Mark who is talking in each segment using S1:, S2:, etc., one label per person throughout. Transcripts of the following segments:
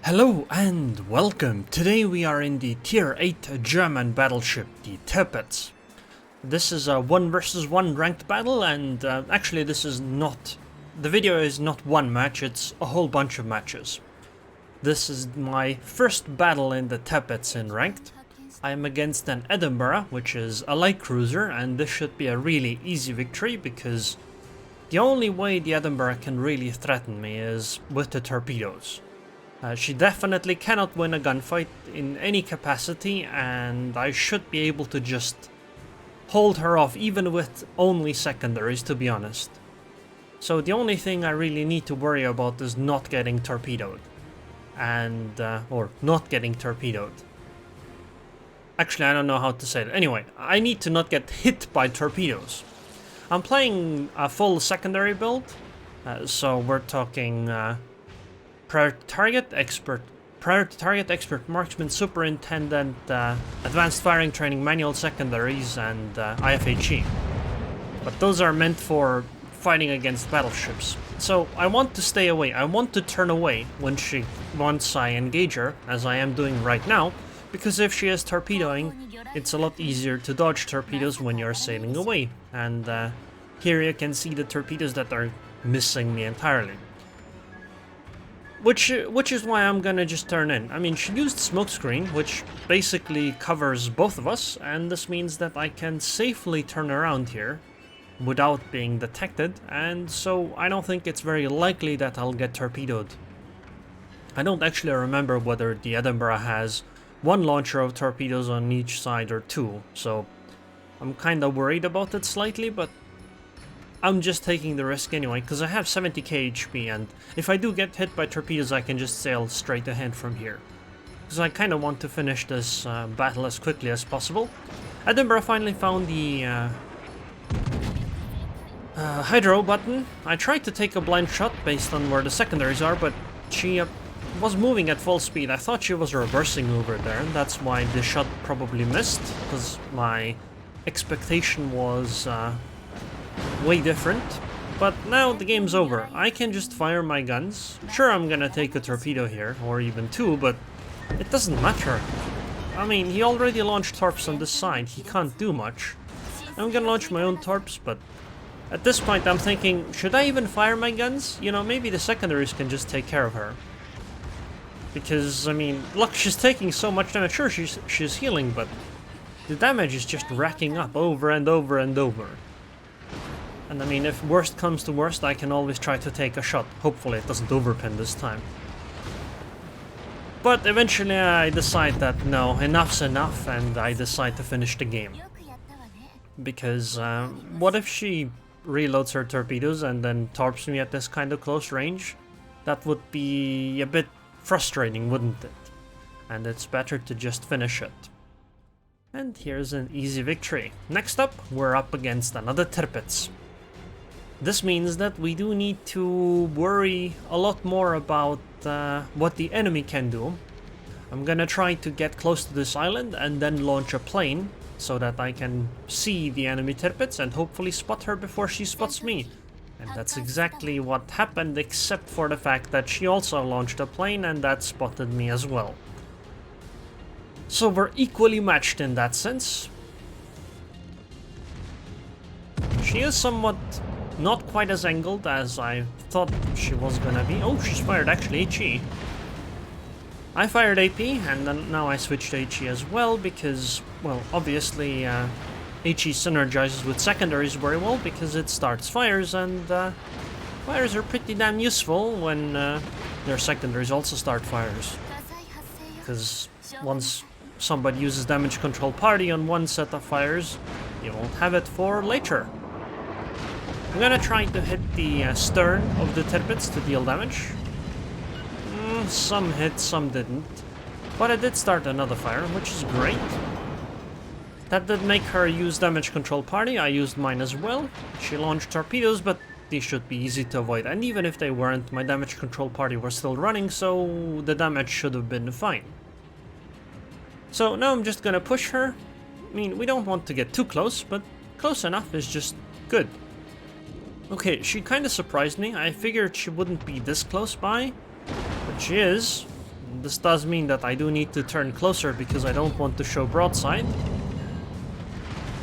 S1: Hello and welcome. Today we are in the Tier 8 German battleship, the Tirpitz. This is a 1 versus 1 ranked battle, and actually this is not... The video is not one match, it's a whole bunch of matches. This is my first battle in the Tirpitz in ranked. I am against an Edinburgh, which is a light cruiser, and this should be a really easy victory because the only way the Edinburgh can really threaten me is with the torpedoes. She definitely cannot win a gunfight in any capacity, and I should be able to just hold her off even with only secondaries, to be honest. So the only thing I really need to worry about is not getting torpedoed. Or not getting torpedoed. Actually, I don't know how to say it. Anyway, I need to not get hit by torpedoes. I'm playing a full secondary build, so we're talking prior to target, expert marksman, superintendent, advanced firing training, manual secondaries, and IFHE. But those are meant for fighting against battleships. So I want to stay away. I want to turn away once I engage her, as I am doing right now, because if she is torpedoing, it's a lot easier to dodge torpedoes when you're sailing away. And here you can see the torpedoes that are missing me entirely. Which is why I'm gonna just turn in. I mean, she used smokescreen, which basically covers both of us, and this means that I can safely turn around here without being detected, and so I don't think it's very likely that I'll get torpedoed. I don't actually remember whether the Edinburgh has one launcher of torpedoes on each side or two, so I'm kinda worried about it slightly, but I'm just taking the risk anyway, because I have 70k HP, and if I do get hit by torpedoes I can just sail straight ahead from here. Because I kinda want to finish this battle as quickly as possible. Edinburgh finally found the hydro button. I tried to take a blind shot based on where the secondaries are, but she was moving at full speed. I thought she was reversing over there, and that's why the shot probably missed, because my expectation was way different. But now the game's over. I can just fire my guns. Sure, I'm gonna take a torpedo here, or even two, but it doesn't matter. I mean, he already launched torps on this side. He can't do much. I'm gonna launch my own torps, but at this point I'm thinking, should I even fire my guns? You know, maybe the secondaries can just take care of her. Because, I mean, look, she's taking so much damage. Sure, she's healing, but the damage is just racking up over and over and over. And I mean, if worst comes to worst, I can always try to take a shot. Hopefully it doesn't overpin this time. But eventually I decide that no, enough's enough, and I decide to finish the game. Because what if she reloads her torpedoes and then torps me at this kind of close range? That would be a bit frustrating, wouldn't it? And it's better to just finish it. And here's an easy victory. Next up, we're up against another Tirpitz. This means that we do need to worry a lot more about what the enemy can do. I'm gonna try to get close to this island and then launch a plane so that I can see the enemy Tirpitz and hopefully spot her before she spots me. And that's exactly what happened, except for the fact that she also launched a plane and that spotted me as well. So we're equally matched in that sense. She is somewhat not quite as angled as I thought she was gonna be. Oh, she's fired actually HE. I fired AP, and then now I switched to HE as well because, well, obviously HE synergizes with secondaries very well because it starts fires, and fires are pretty damn useful when their secondaries also start fires. Because once somebody uses damage control party on one set of fires, you won't have it for later. I'm gonna try to hit the stern of the Tirpitz to deal damage. Some hit, some didn't. But I did start another fire, which is great. That did make her use damage control party. I used mine as well. She launched torpedoes, but these should be easy to avoid. And even if they weren't, my damage control party was still running, so the damage should have been fine. So now I'm just gonna push her. I mean, we don't want to get too close, but close enough is just good. Okay, she kind of surprised me. I figured she wouldn't be this close by, but she is. This does mean that I do need to turn closer because I don't want to show broadside.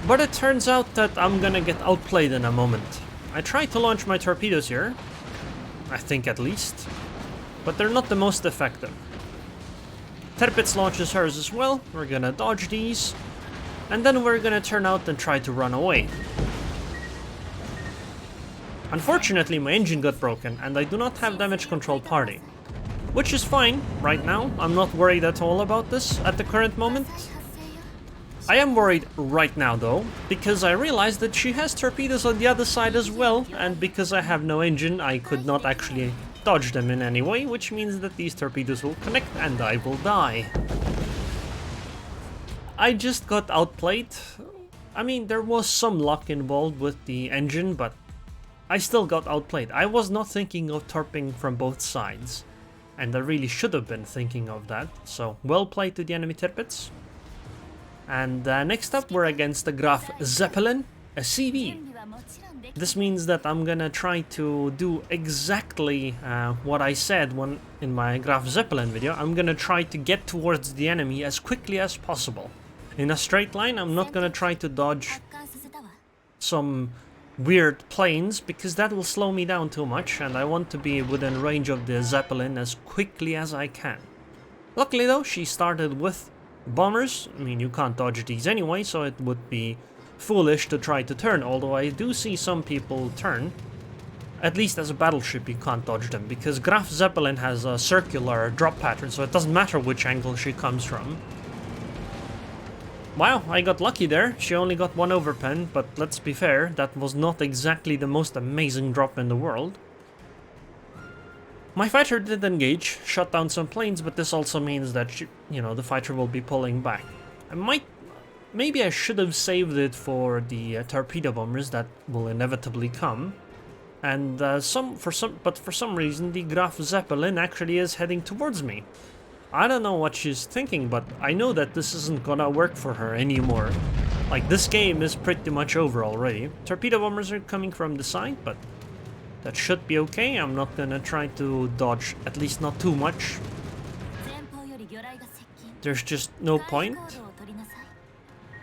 S1: But it turns out that I'm gonna get outplayed in a moment. I tried to launch my torpedoes here, I think at least, but they're not the most effective. Tirpitz launches hers as well. We're gonna dodge these, and then we're gonna turn out and try to run away. Unfortunately, my engine got broken, and I do not have damage control party. Which is fine right now. I'm not worried at all about this at the current moment. I am worried right now though, because I realized that she has torpedoes on the other side as well, and because I have no engine, I could not actually dodge them in any way, which means that these torpedoes will connect and I will die. I just got outplayed. I mean, there was some luck involved with the engine, but I still got outplayed. I was not thinking of torping from both sides, and I really should have been thinking of that, so well played to the enemy Tirpitz. And next up we're against the Graf Zeppelin, a CV. This means that I'm gonna try to do exactly what I said in my Graf Zeppelin video. I'm gonna try to get towards the enemy as quickly as possible. In a straight line. I'm not gonna try to dodge some weird planes because that will slow me down too much, and I want to be within range of the Zeppelin as quickly as I can. Luckily though, she started with bombers. I mean, you can't dodge these anyway, so it would be foolish to try to turn, although I do see some people turn. At least as a battleship you can't dodge them, because Graf Zeppelin has a circular drop pattern, so it doesn't matter which angle she comes from. Wow, I got lucky there. She only got one overpen, but let's be fair, that was not exactly the most amazing drop in the world. My fighter did engage, shot down some planes, but this also means that the fighter will be pulling back. Maybe I should have saved it for the torpedo bombers that will inevitably come. And for some reason the Graf Zeppelin actually is heading towards me. I don't know what she's thinking, but I know that this isn't gonna work for her anymore. Like, this game is pretty much over already. Torpedo bombers are coming from the side, but that should be okay. I'm not gonna try to dodge, at least not too much. There's just no point.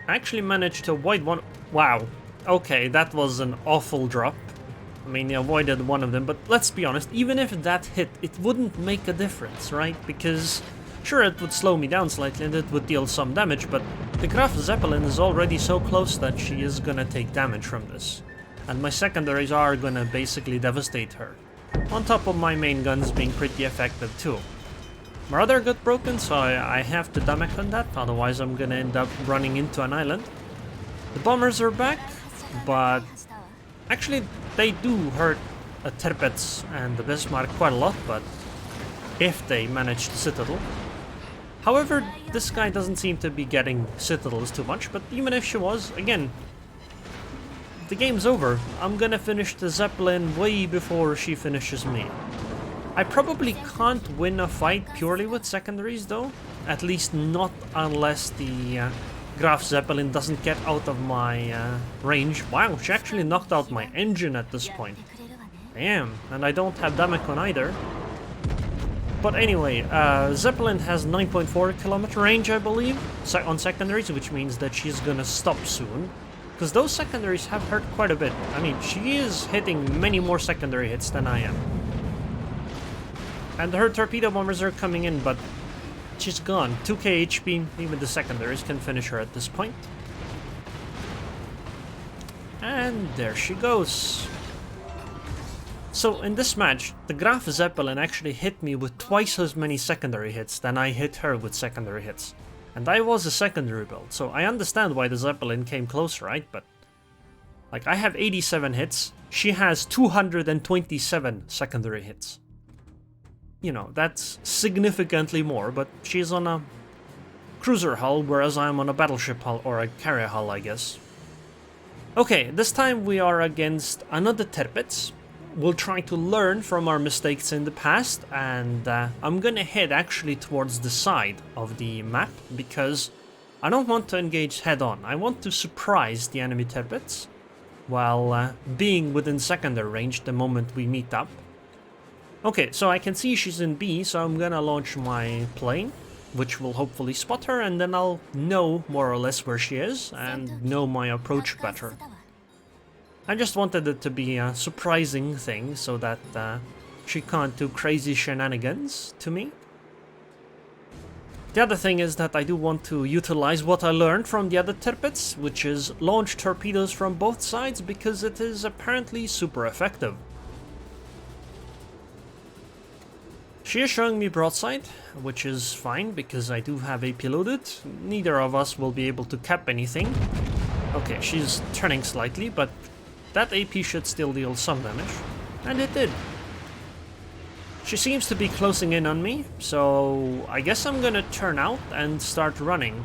S1: I actually managed to avoid one. Wow. Okay, that was an awful drop. I mean, I avoided one of them, but let's be honest, even if that hit, it wouldn't make a difference, right? Because, sure, it would slow me down slightly and it would deal some damage, but the Graf Zeppelin is already so close that she is gonna take damage from this. And my secondaries are gonna basically devastate her. On top of my main guns being pretty effective too. My rudder got broken, so I have to damage on that, otherwise I'm gonna end up running into an island. The bombers are back, but actually they do hurt a Tirpitz and the Bismarck quite a lot, but if they manage the Citadel. However, this guy doesn't seem to be getting Citadels too much, but even if she was, again, the game's over. I'm gonna finish the Zeppelin way before she finishes me. I probably can't win a fight purely with secondaries though, at least not unless the Graf Zeppelin doesn't get out of my range. Wow, she actually knocked out my engine at this point. Damn, and I don't have Damacon either. But anyway, Zeppelin has 9.4 kilometer range, I believe, on secondaries, which means that she's gonna stop soon. Because those secondaries have hurt quite a bit. I mean, she is hitting many more secondary hits than I am. And her torpedo bombers are coming in, but she's gone. 2k HP, even the secondaries can finish her at this point. And there she goes. So in this match, the Graf Zeppelin actually hit me with twice as many secondary hits than I hit her with secondary hits. And I was a secondary build, so I understand why the Zeppelin came close, right? But like, I have 87 hits, she has 227 secondary hits. You know, that's significantly more, but she's on a cruiser hull, whereas I'm on a battleship hull, or a carrier hull, I guess. Okay, this time we are against another Tirpitz. We'll try to learn from our mistakes in the past, and I'm gonna head actually towards the side of the map, because I don't want to engage head-on. I want to surprise the enemy Tirpitz. while being within secondary range the moment we meet up. Okay, so I can see she's in B, so I'm gonna launch my plane, which will hopefully spot her, and then I'll know more or less where she is and know my approach better. I just wanted it to be a surprising thing so that she can't do crazy shenanigans to me. The other thing is that I do want to utilize what I learned from the other Tirpitz, which is launch torpedoes from both sides, because it is apparently super effective. She is showing me broadside, which is fine because I do have AP loaded. Neither of us will be able to cap anything. Okay, she's turning slightly, but that AP should still deal some damage. And it did. She seems to be closing in on me, so I guess I'm gonna turn out and start running.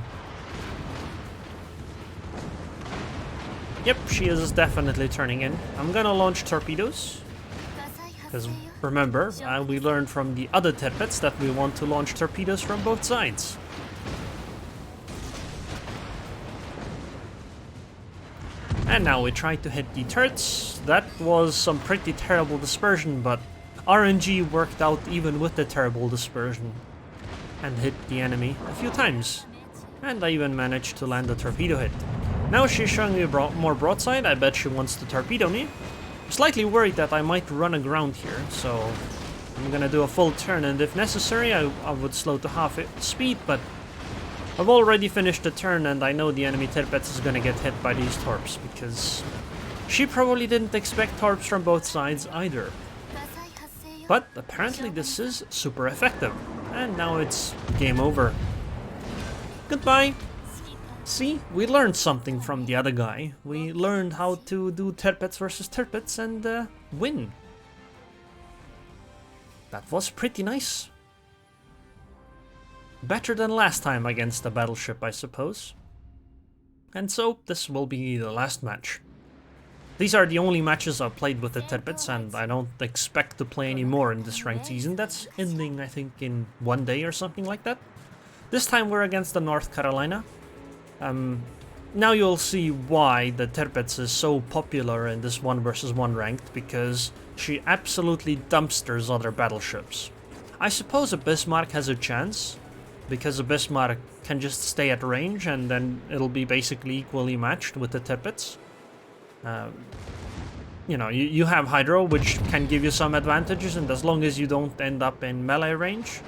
S1: Yep, she is definitely turning in. I'm gonna launch torpedoes. Because remember, we learned from the other Tirpitz that we want to launch torpedoes from both sides. And now we try to hit the turrets. That was some pretty terrible dispersion, but RNG worked out even with the terrible dispersion. And hit the enemy a few times. And I even managed to land a torpedo hit. Now she's showing me more broadside. I bet she wants to torpedo me. Slightly worried that I might run aground here, so I'm gonna do a full turn, and if necessary I would slow to half speed, but I've already finished the turn and I know the enemy Tirpitz is gonna get hit by these torps, because she probably didn't expect torps from both sides either. But apparently this is super effective, and now it's game over. Goodbye! See, we learned something from the other guy. We learned how to do Tirpitz versus Tirpitz and win. That was pretty nice. Better than last time against the Battleship, I suppose. And so, this will be the last match. These are the only matches I've played with the Tirpitz, and I don't expect to play any more in this ranked season. That's ending, I think, in 1 day or something like that. This time we're against the North Carolina. Now you'll see why the Tirpitz is so popular in this 1 versus 1 ranked, because she absolutely dumpsters other battleships. I suppose a Bismarck has a chance, because a Bismarck can just stay at range and then it'll be basically equally matched with the Tirpitz. You know, you have Hydro, which can give you some advantages, and as long as you don't end up in melee range,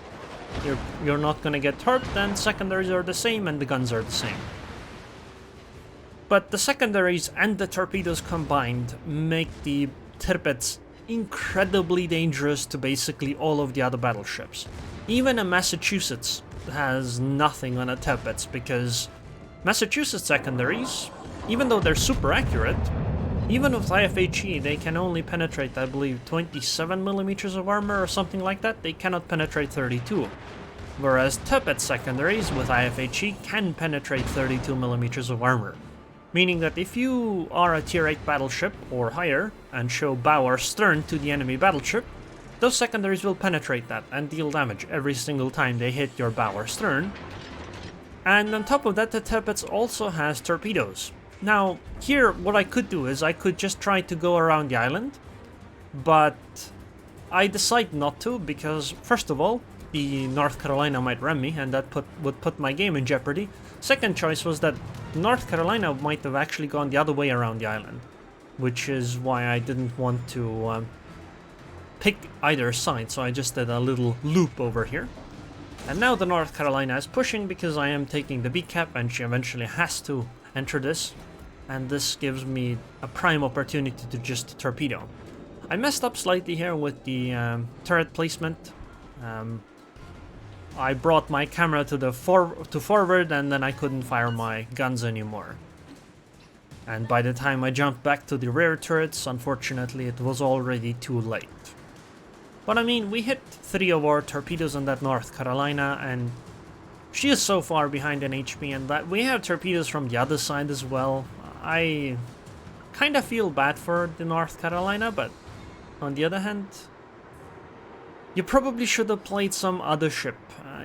S1: you're not gonna get torped, and secondaries are the same and the guns are the same. But the secondaries and the torpedoes combined make the Tirpitz incredibly dangerous to basically all of the other battleships. Even a Massachusetts has nothing on a Tirpitz, because Massachusetts secondaries, even though they're super accurate, even with IFHE they can only penetrate, I believe, 27 millimeters of armor or something like that. They cannot penetrate 32. Whereas Tirpitz secondaries with IFHE can penetrate 32 millimeters of armor. Meaning that if you are a tier 8 battleship or higher and show bow or stern to the enemy battleship, those secondaries will penetrate that and deal damage every single time they hit your bow or stern. And on top of that, the Tirpitz also has torpedoes. Now, here what I could do is I could just try to go around the island, but I decide not to, because first of all, the North Carolina might ram me, and that would put my game in jeopardy. Second choice was that North Carolina might have actually gone the other way around the island, which is why I didn't want to pick either side, so I just did a little loop over here. And now the North Carolina is pushing because I am taking the B cap, and she eventually has to enter this, and this gives me a prime opportunity to just torpedo. I messed up slightly here with the turret placement. I brought my camera to forward, and then I couldn't fire my guns anymore. And by the time I jumped back to the rear turrets, unfortunately it was already too late. But I mean, we hit 3 of our torpedoes on that North Carolina, and she is so far behind in HP, and that we have torpedoes from the other side as well. I kind of feel bad for the North Carolina, but on the other hand, you probably should have played some other ship.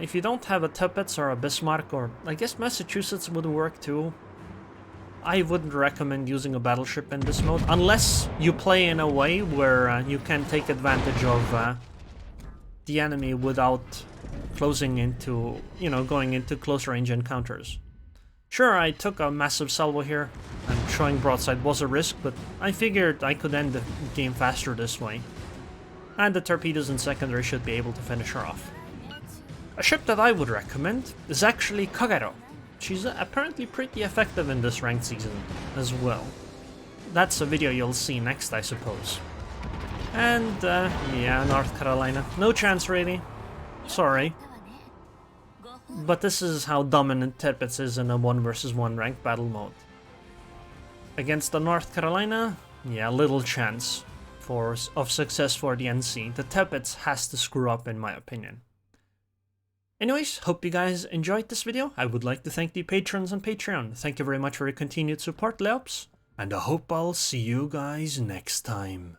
S1: If you don't have a Tirpitz or a Bismarck, or I guess Massachusetts would work too. I wouldn't recommend using a battleship in this mode, unless you play in a way where you can take advantage of the enemy without closing into, you know, going into close range encounters. Sure, I took a massive salvo here, and showing broadside was a risk, but I figured I could end the game faster this way. And the torpedoes in secondary should be able to finish her off. A ship that I would recommend is actually Kagero. She's apparently pretty effective in this ranked season as well. That's a video you'll see next, I suppose. And, yeah, North Carolina. No chance, really. Sorry. But this is how dominant Tirpitz is in a 1 versus 1 ranked battle mode. Against the North Carolina, yeah, little chance of success for the NC. The Tirpitz has to screw up, in my opinion. Anyways, hope you guys enjoyed this video. I would like to thank the patrons on Patreon. Thank you very much for your continued support, Leops. And I hope I'll see you guys next time.